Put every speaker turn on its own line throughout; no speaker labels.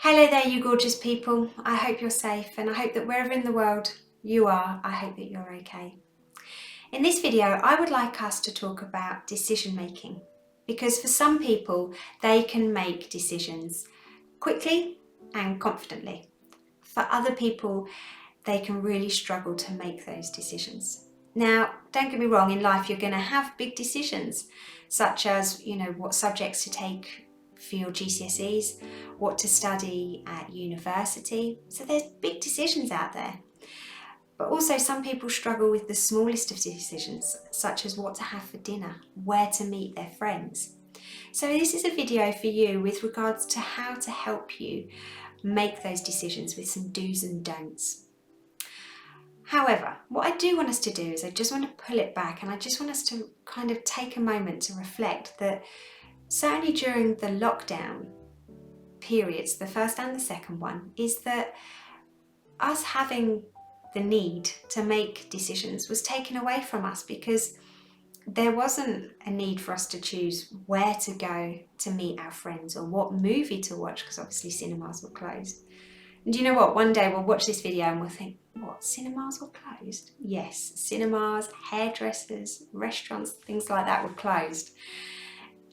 Hello there, you gorgeous people. I hope you're safe, and I hope that wherever in the world you are, I hope that you're okay. In this video, I would like us to talk about decision making, because for some people, they can make decisions quickly and confidently. For other people, they can really struggle to make those decisions. Now, don't get me wrong, in life you're going to have big decisions, such as, what subjects to take for your GCSEs, what to study at university. So there's big decisions out there. But also some people struggle with the smallest of decisions, such as what to have for dinner, where to meet their friends. So this is a video for you with regards to how to help you make those decisions with some do's and don'ts. However, what I do want us to do is I just want to pull it back, and I just want us to kind of take a moment to reflect that certainly during the lockdown periods, the first and the second one, is that us having the need to make decisions was taken away from us, because there wasn't a need for us to choose where to go to meet our friends or what movie to watch, because obviously cinemas were closed. And do you know what? One day we'll watch this video and we'll think, what, cinemas were closed? Yes, cinemas, hairdressers, restaurants, things like that were closed.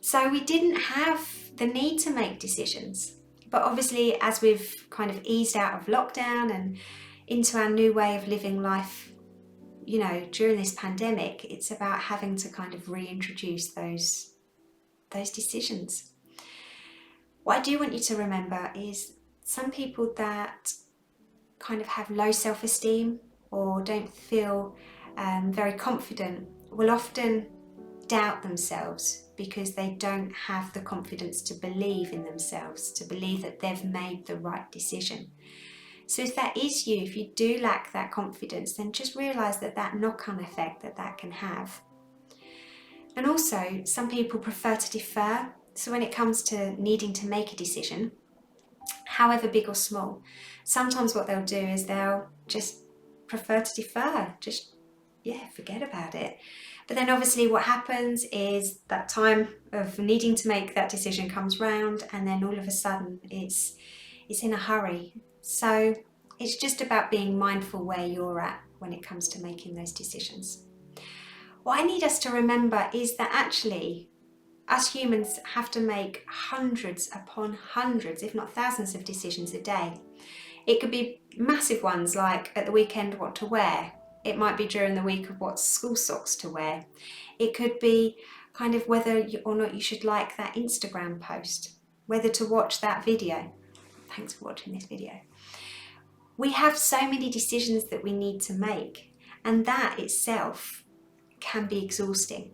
So we didn't have the need to make decisions. But obviously, as we've kind of eased out of lockdown and into our new way of living life, during this pandemic, it's about having to kind of reintroduce those decisions. What I do want you to remember is some people that kind of have low self-esteem or don't feel very confident will often doubt themselves because they don't have the confidence to believe in themselves, to believe that they've made the right decision. So if that is you, if you do lack that confidence, then just realise that knock-on effect that can have. And also, some people prefer to defer. So when it comes to needing to make a decision, however big or small, sometimes what they'll do is they'll just prefer to defer, forget about it. But then obviously what happens is that time of needing to make that decision comes round, and then all of a sudden it's in a hurry. So it's just about being mindful where you're at when it comes to making those decisions. What I need us to remember is that actually us humans have to make hundreds upon hundreds, if not thousands, of decisions a day. It could be massive ones, like at the weekend what to wear. It might be during the week of what school socks to wear. It could be kind of whether or not you should like that Instagram post, whether to watch that video. Thanks for watching this video. We have so many decisions that we need to make, and that itself can be exhausting.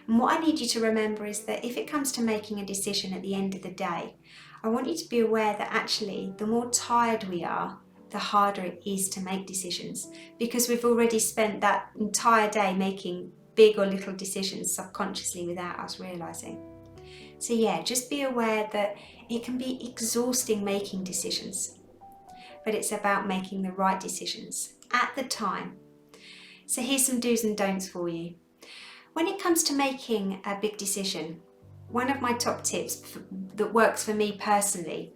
And what I need you to remember is that if it comes to making a decision at the end of the day, I want you to be aware that actually the more tired we are, the harder it is to make decisions, because we've already spent that entire day making big or little decisions subconsciously without us realising. So yeah, just be aware that it can be exhausting making decisions, but it's about making the right decisions at the time. So here's some do's and don'ts for you. When it comes to making a big decision, one of my top tips that works for me personally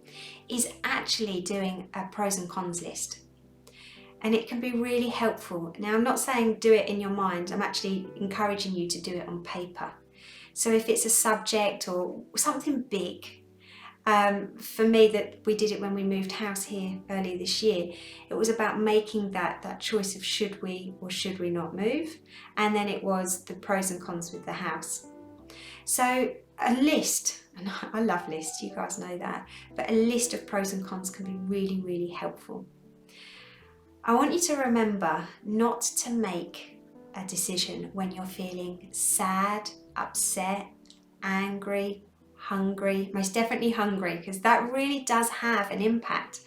is actually doing a pros and cons list. And it can be really helpful. Now, I'm not saying do it in your mind, I'm actually encouraging you to do it on paper. So if it's a subject or something big, for me, that we did it when we moved house here earlier this year, it was about making that choice of should we or should we not move, and then it was the pros and cons with the house. So a list, and I love lists, you guys know that, but a list of pros and cons can be really, really helpful. I want you to remember not to make a decision when you're feeling sad, upset, angry, hungry, most definitely hungry, because that really does have an impact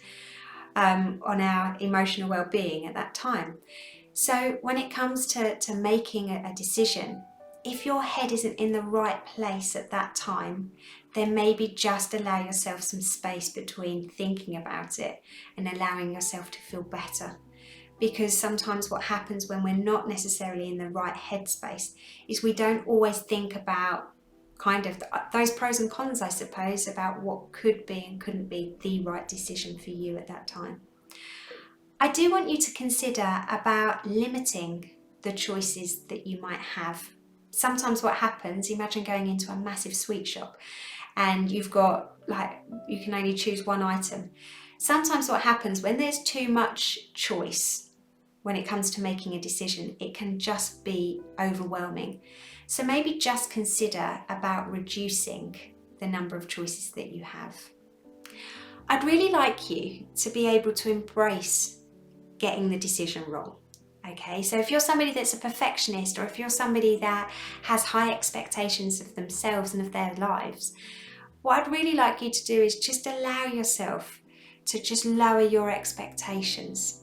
on our emotional well-being at that time. So when it comes to making a decision, if your head isn't in the right place at that time, then maybe just allow yourself some space between thinking about it and allowing yourself to feel better. Because sometimes what happens when we're not necessarily in the right headspace is we don't always think about kind of those pros and cons, I suppose, about what could be and couldn't be the right decision for you at that time. I do want you to consider about limiting the choices that you might have. Sometimes what happens, imagine going into a massive sweet shop and you've got, like, you can only choose one item. Sometimes what happens when there's too much choice, when it comes to making a decision, it can just be overwhelming. So maybe just consider about reducing the number of choices that you have. I'd really like you to be able to embrace getting the decision wrong. Okay, so if you're somebody that's a perfectionist, or if you're somebody that has high expectations of themselves and of their lives, what I'd really like you to do is just allow yourself to just lower your expectations.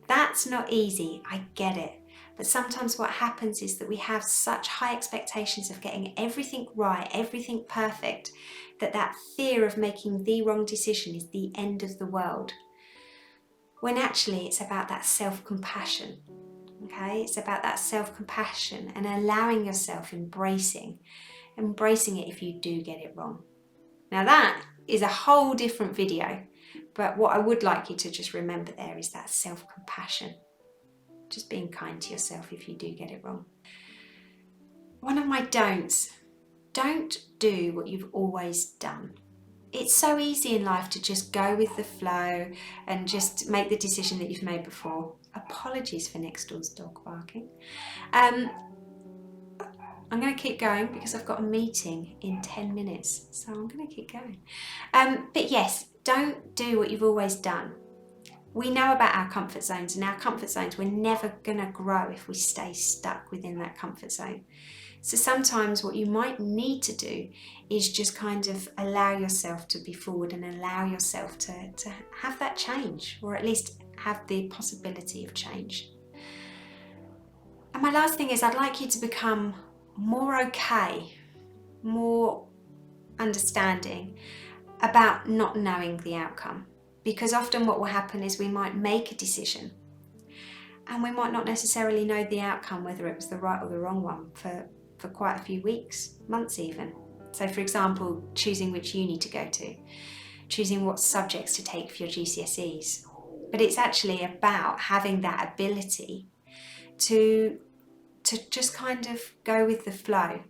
That's not easy, I get it. But sometimes what happens is that we have such high expectations of getting everything right, everything perfect, that fear of making the wrong decision is the end of the world. When actually it's about that self-compassion. Okay, it's about that self-compassion and allowing yourself, embracing it if you do get it wrong. Now that is a whole different video, but what I would like you to just remember there is that self-compassion. Just being kind to yourself if you do get it wrong. One of my don'ts, don't do what you've always done. It's so easy in life to just go with the flow and just make the decision that you've made before. Apologies for next door's dog barking. I'm going to keep going because I've got a meeting in 10 minutes, so I'm going to keep going. But yes, don't do what you've always done. We know about our comfort zones, and our comfort zones, we're never going to grow if we stay stuck within that comfort zone. So sometimes what you might need to do is just kind of allow yourself to be forward and allow yourself to have that change, or at least have the possibility of change. And my last thing is, I'd like you to become more okay, more understanding about not knowing the outcome. Because often what will happen is we might make a decision and we might not necessarily know the outcome, whether it was the right or the wrong one, for quite a few weeks, months even. So for example, choosing which uni to go to, choosing what subjects to take for your GCSEs. But it's actually about having that ability to just kind of go with the flow.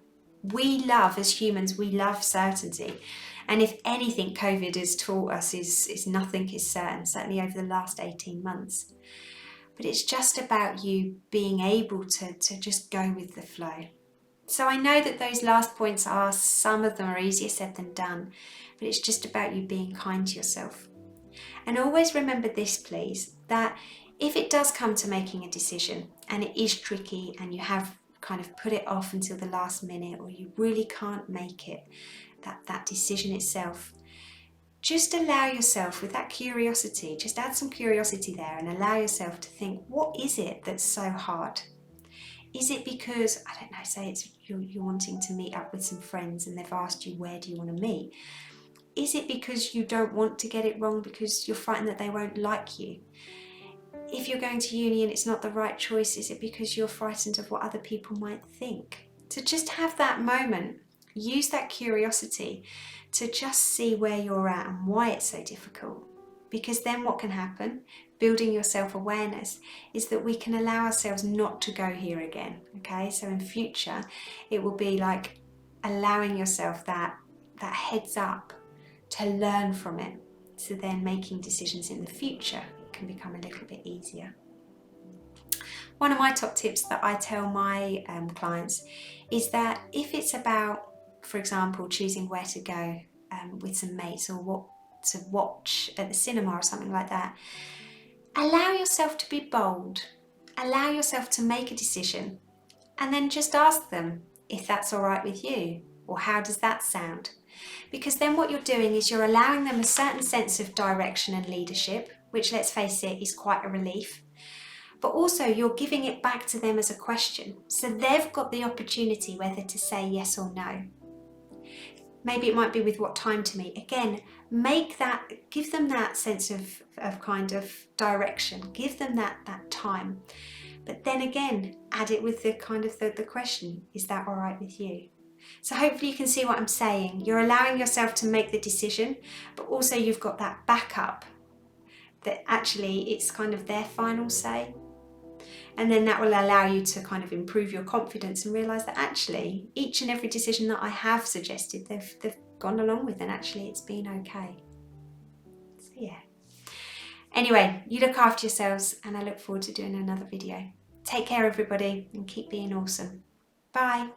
We love, as humans, we love certainty. And if anything COVID has taught us is nothing is certain, certainly over the last 18 months. But it's just about you being able to just go with the flow. So I know that those last points some of them are easier said than done, but it's just about you being kind to yourself. And always remember this, please, that if it does come to making a decision and it is tricky and you have kind of put it off until the last minute, or you really can't make it, that decision itself, just allow yourself, with that curiosity, just add some curiosity there and allow yourself to think, what is it that's so hard? Is it because, I don't know, say it's you're wanting to meet up with some friends and they've asked you, where do you want to meet? Is it because you don't want to get it wrong because you're frightened that they won't like you? If you're going to uni and it's not the right choice, is it because you're frightened of what other people might think? To just have that moment, use that curiosity to just see where you're at and why it's so difficult. Because then what can happen, building your self-awareness, is that we can allow ourselves not to go here again. Okay, so in future, it will be like allowing yourself that heads up to learn from it. So then making decisions in the future can become a little bit easier. One of my top tips that I tell my clients is that if it's about, for example, choosing where to go with some mates, or what to watch at the cinema or something like that, allow yourself to be bold, allow yourself to make a decision, and then just ask them if that's all right with you, or how does that sound? Because then what you're doing is you're allowing them a certain sense of direction and leadership, which, let's face it, is quite a relief. But also you're giving it back to them as a question. So they've got the opportunity whether to say yes or no. Maybe it might be with what time to meet. Again, give them that sense of kind of direction. Give them that time. But then again, add it with the kind of the question, is that all right with you? So hopefully you can see what I'm saying. You're allowing yourself to make the decision, but also you've got that backup that actually it's kind of their final say. And then that will allow you to kind of improve your confidence and realise that actually each and every decision that I have suggested, they've gone along with, and actually it's been okay. So yeah. Anyway, you look after yourselves, and I look forward to doing another video. Take care everybody, and keep being awesome. Bye.